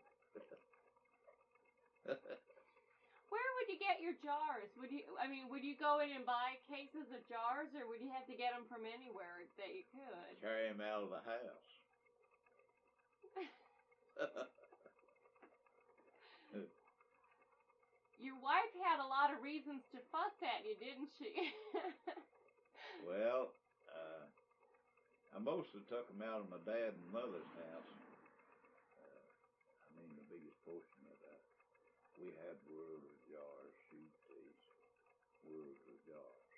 Where would you get your jars? Would you go in and buy cases of jars, or would you have to get them from anywhere that you could? Carry them out of the house. Your wife had a lot of reasons to fuss at you, didn't she? Well, I mostly took them out of my dad and mother's house. The biggest portion of that. We had world of jars, shoot these world of jars.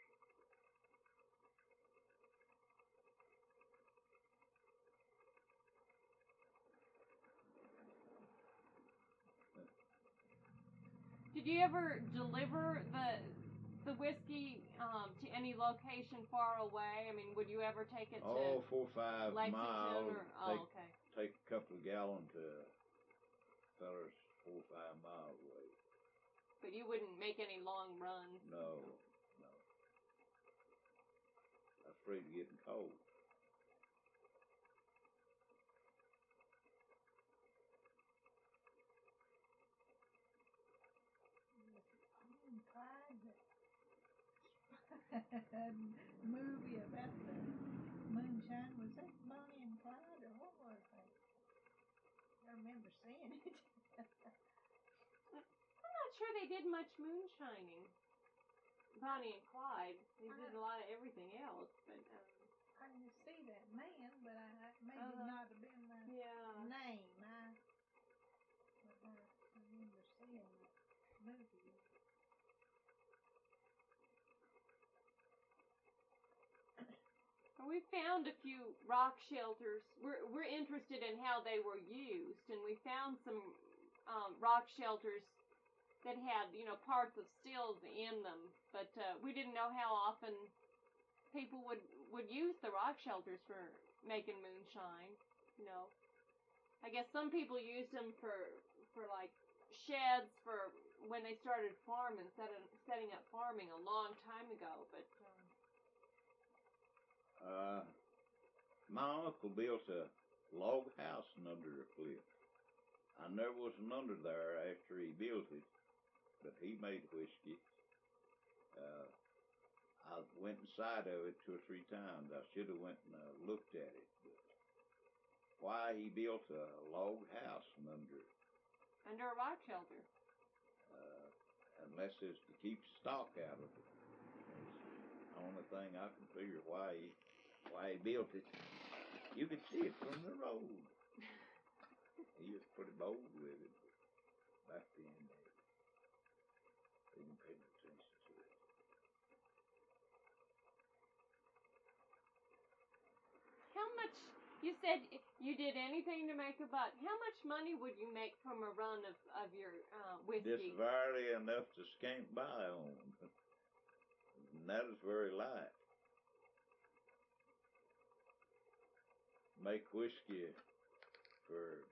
Did you ever deliver the whiskey to any location far away? Would you ever take it to 4 or 5 Lexington miles? Okay. Take a couple of gallons to fellas 4 or 5 miles away. But you wouldn't make any long runs? No. I'm afraid of getting cold. Movie about the moonshine, was that Bonnie and Clyde, or what was that? I remember seeing it. I'm not sure they did much moonshining. Bonnie and Clyde. They did a lot of everything else, but I didn't see that man, but I maybe not have been the name. I remember seeing the movie. We found a few rock shelters. We're interested in how they were used, and we found some rock shelters that had, parts of stills in them. But we didn't know how often people would use the rock shelters for making moonshine. I guess some people used them for like sheds for when they started farming, setting up farming a long time ago. But my uncle built a log house under a cliff. I never was under there after he built it, but he made whiskey. I went inside of it 2 or 3 times. I should have went and looked at it. But why he built a log house under it? Under a rock shelter. Unless it's to keep stock out of it. That's the only thing I can figure why he built it. You could see it from the road. He was pretty bold with it. Back then, they didn't pay no attention to it. How much, you said you did anything to make a buck. How much money would you make from a run of your whiskey? Just barely enough to scamp by on. And that is very light. Make whiskey for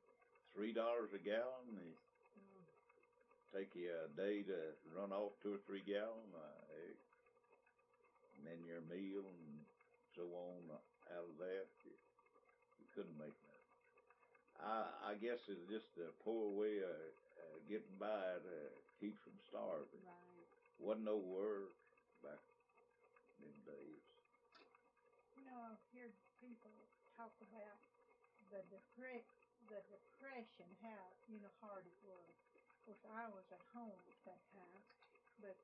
$3 a gallon. Take you a day to run off 2 or 3 gallons, and then your meal and so on out of that. You couldn't make nothing. I guess it's just a poor way of getting by to keep from starving. Right. Wasn't no work back in them days. I've heard people talk about the depression, how hard it was. Of course, I was at home at that time, but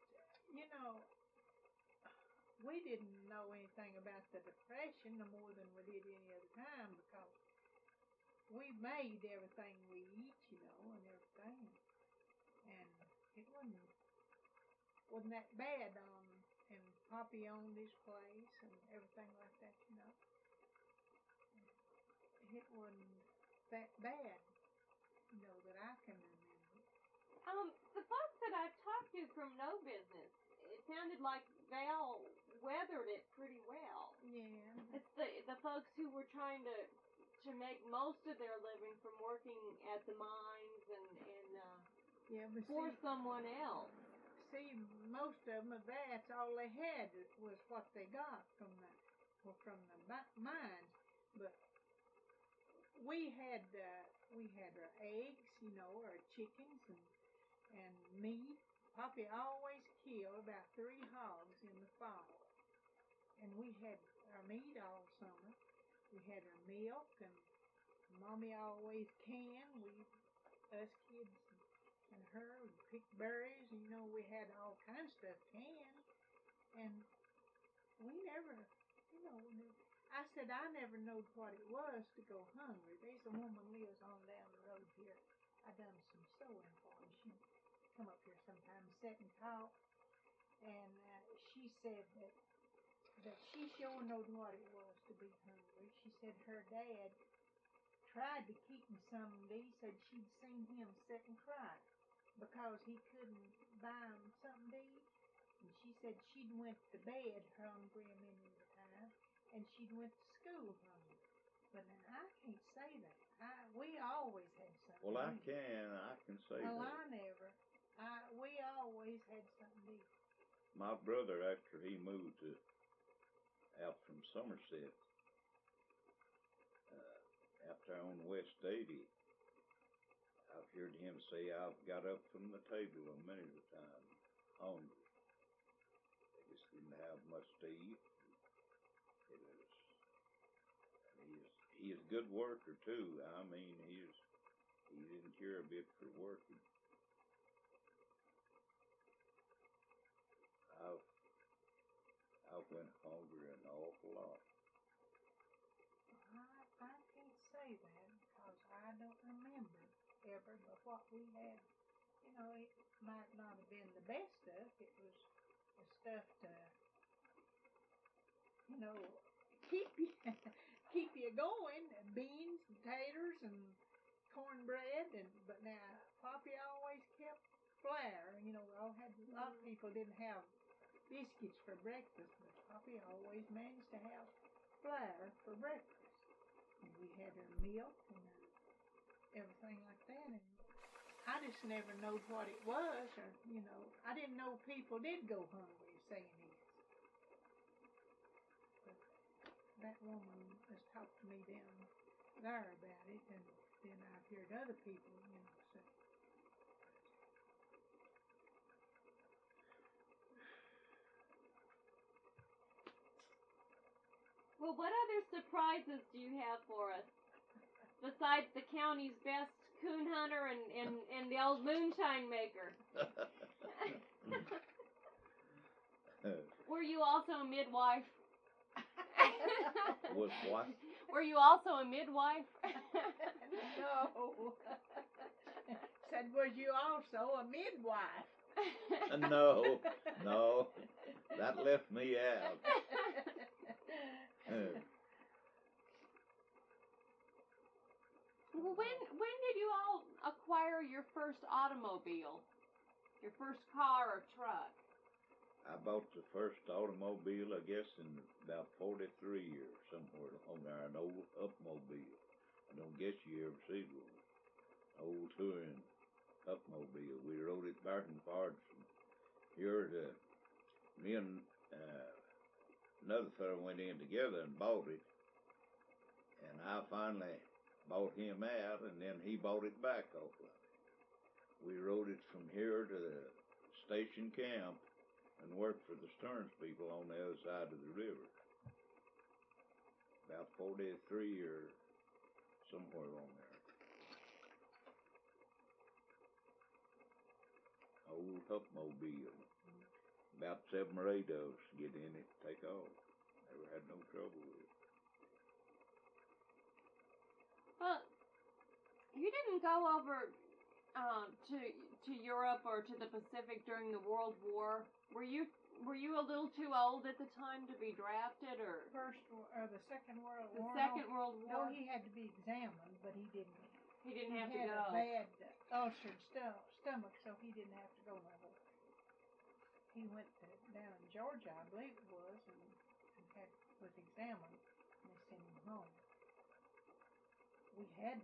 we didn't know anything about the depression no more than we did any other time, because we made everything we eat, and everything, and it wasn't that bad. And Poppy owned his place and everything like that, It wasn't that bad, that I can remember. The folks that I've talked to from no business. It sounded like they all weathered it pretty well. Yeah. It's the folks who were trying to make most of their living from working at the mines and for someone else. See, most of them, that's all they had was what they got from the mines. But we had our eggs, our chickens and meat. Poppy always killed about 3 hogs in the fall, and we had our meat all summer. We had our milk, and Mommy always canned. Us kids and her would pick berries. We had all kinds of stuff canned, and we never, I said I never knowed what it was to go hungry. There's a woman lives on down the road here. I done some sewing for her. She come up here sometimes, sit and talk, and she said that she sure knowed what it was to be hungry. She said her dad tried to keep him something to eat. Said she'd seen him sit and cry because he couldn't buy him something to eat. And she said she'd went to bed hungry a many of the time, and she'd went to school hungry. But now I can't say that. We always had something. Well, to eat. I can say well, that. I never. We always had something to eat. My brother, after he moved out from Somerset, out there on West 80, I've heard him say, I've got up from the table a many a time, hungry. They just didn't have much to eat. He is a good worker too. I mean, he didn't care a bit for working. I've went hungry an awful lot. I can't say that because I don't remember ever, but what we had, it might not have been the best stuff. It was the stuff to, keep you going. Beans, and taters, and cornbread, but now Poppy always kept flour. A lot of people didn't have biscuits for breakfast, but Poppy always managed to have flour for breakfast. And we had our milk and everything like that, and I just never knowed what it was, or I didn't know people did go hungry saying it. But that woman just talked to me down there about it, and then I've heard other people, say. Well, what other surprises do you have for us? Besides the county's best coon hunter and the old moonshine maker. Were you also a midwife? Was what? Were you also a midwife? No. Said, was you also a midwife? No. That left me out. Well, when did you all acquire your first automobile? Your first car or truck? I bought the first automobile, I guess, in about 43 or somewhere on there, an old upmobile. I don't guess you ever seen one. Old touring upmobile. We rode it back and forth from here to me and another fellow went in together and bought it. And I finally bought him out, and then he bought it back off of me. We rode it from here to the station camp and worked for the Stearns people on the other side of the river. About 43 or somewhere on there. Old upmobile. About 7 or 8 of us get in it, take off. Never had no trouble with it. Well, you didn't go over to Europe or to the Pacific during the World War. Were you a little too old at the time to be drafted, or the Second World War? The Second World War. No, he had to be examined, but he didn't. He didn't have to go. He had go. a bad ulcered stomach, so he didn't have to go nowhere. he went down in Georgia, I believe it was, and was examined, and they sent him home. We had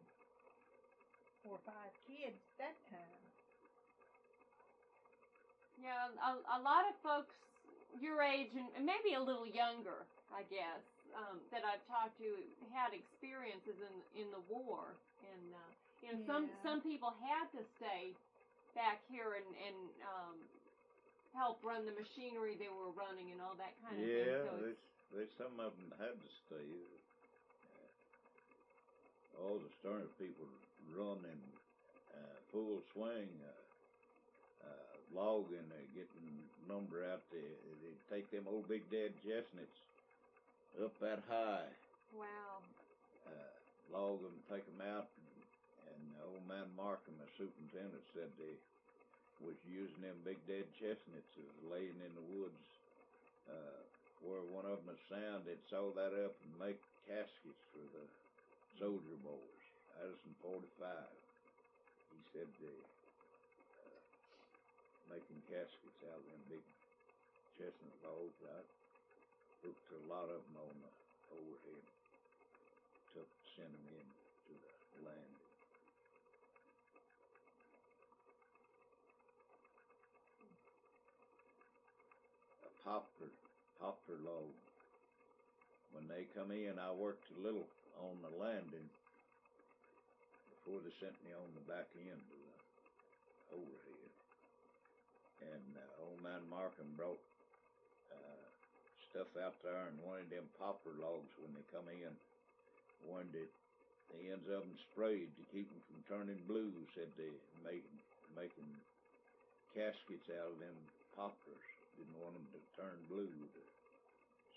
4 or 5 kids that time. Yeah, a lot of folks your age and maybe a little younger, I guess, that I've talked to had experiences in the war, and some people had to stay back here and help run the machinery they were running and all that kind of thing. So some of them had to stay. All the Stearns people run in full swing, logging, getting lumber out there. They take them old big dead chestnuts up that high. Wow. Log them, take them out, and old man Markham, the superintendent, said they was using them big dead chestnuts as laying in the woods where one of them was found. They'd sew that up and make caskets for the soldier boys. Addison 45. He said they making caskets out of them big chestnut logs. I hooked a lot of them on the overhead. Sent them in to the land. A poplar log. When they come in, I worked a little on the landing before they sent me on the back end of the overhead. And old man Markham brought stuff out there, and one of them poplar logs, when they come in, wanted the ends of them sprayed to keep them from turning blue. Said they making caskets out of them poplars. Didn't want them to turn blue,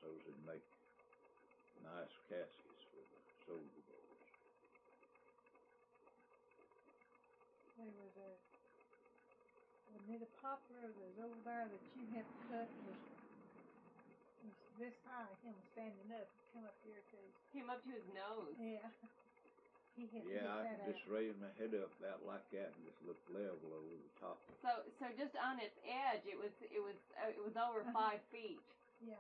so they'd make nice caskets for the soldier boys. There was a poplar that was over there that you had to cut was this high, him standing up, come up here to came up to his nose. Yeah. He had I could just raise my head up about like that and just look level over the top. So just on its edge, it was over 5 feet. Yeah.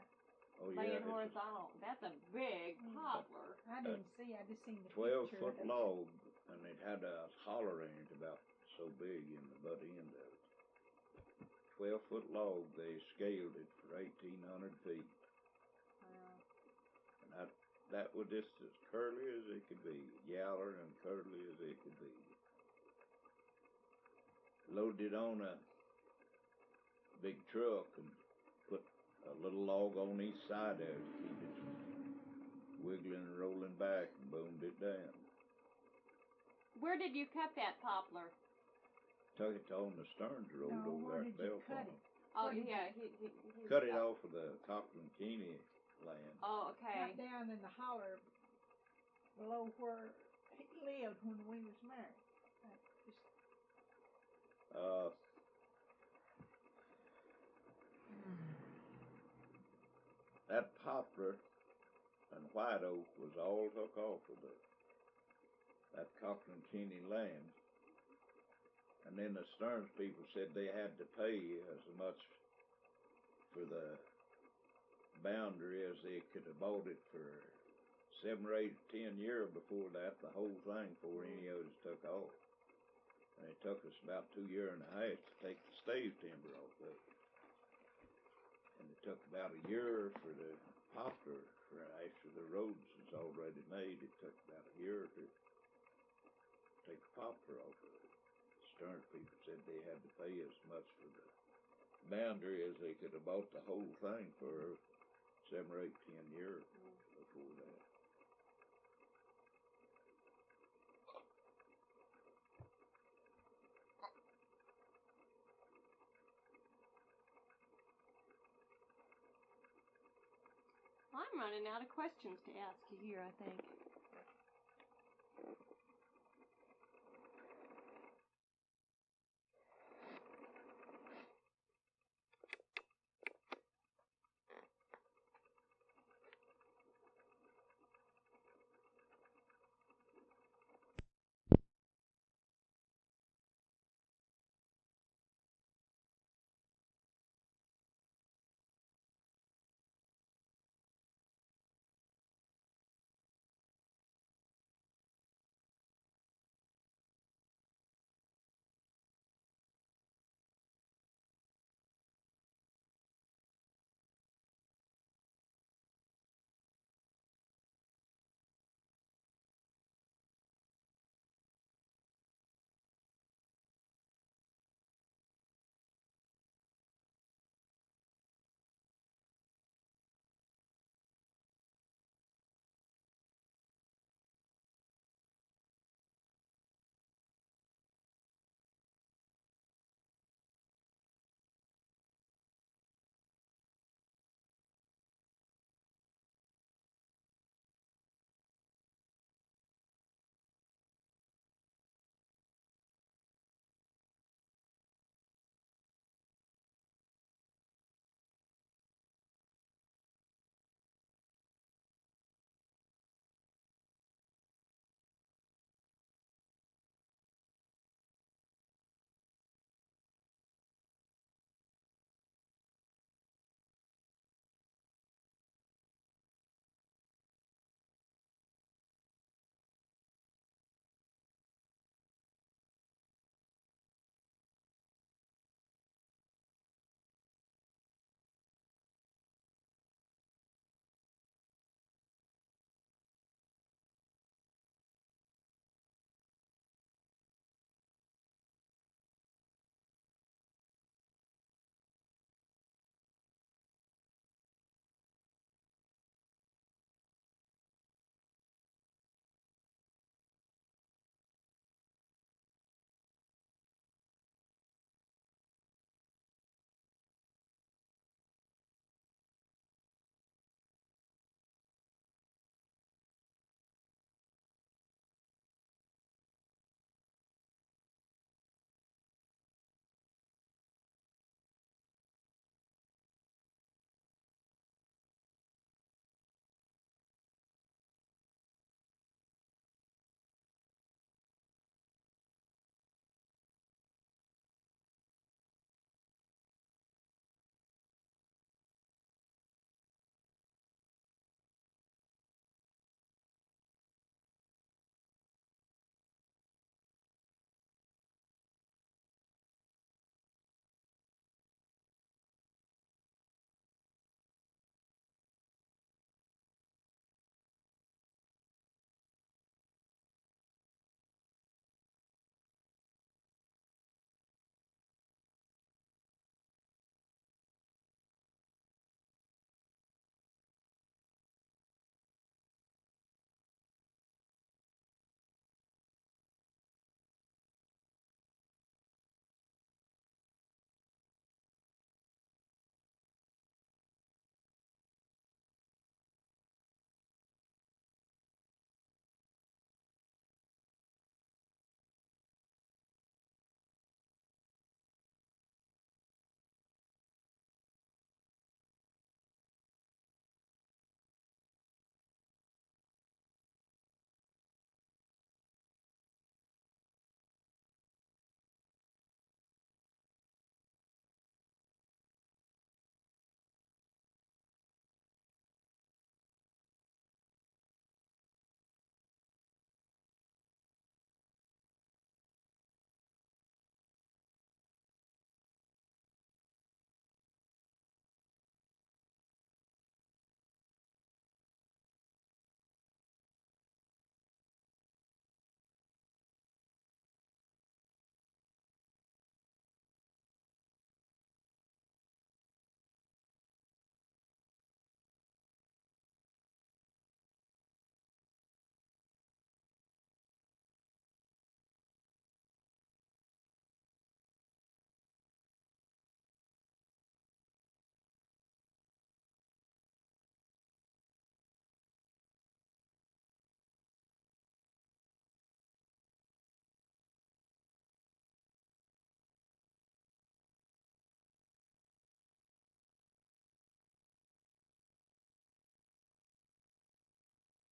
Oh yeah. Laying horizontal. That's a big poplar. I didn't see. I just seen the 12-foot log, and it had a holler in it about so big in the butt end of it. 12-foot log. They scaled it for 1,800 feet. Wow. And that was just as curly as it could be, yaller and curly as it could be. Loaded on a big truck and put a little log on each side there to keep it from wiggling and rolling back, and boomed it down. Where did you cut that poplar? Took it on the Stearns Road over there at Bell Farm. Oh, yeah. He cut it off of the Cochran Keeney land. Oh, okay. Right down in the holler below where he lived when we was married. That poplar and white oak was all took off of that Cochran Keeney land. And then the Stearns people said they had to pay as much for the boundary as they could have bought it for 7 or 8 or 10 years before that, the whole thing, before any of us took off. And it took us about 2 years and a half to take the stave timber off of it. And it took about a year for the poplar, for after the roads was already made, it took about a year to take the poplar off of it. Stearns people said they had to pay as much for the boundary as they could have bought the whole thing for 7 or 8, 10 years before that. I'm running out of questions to ask you here, I think.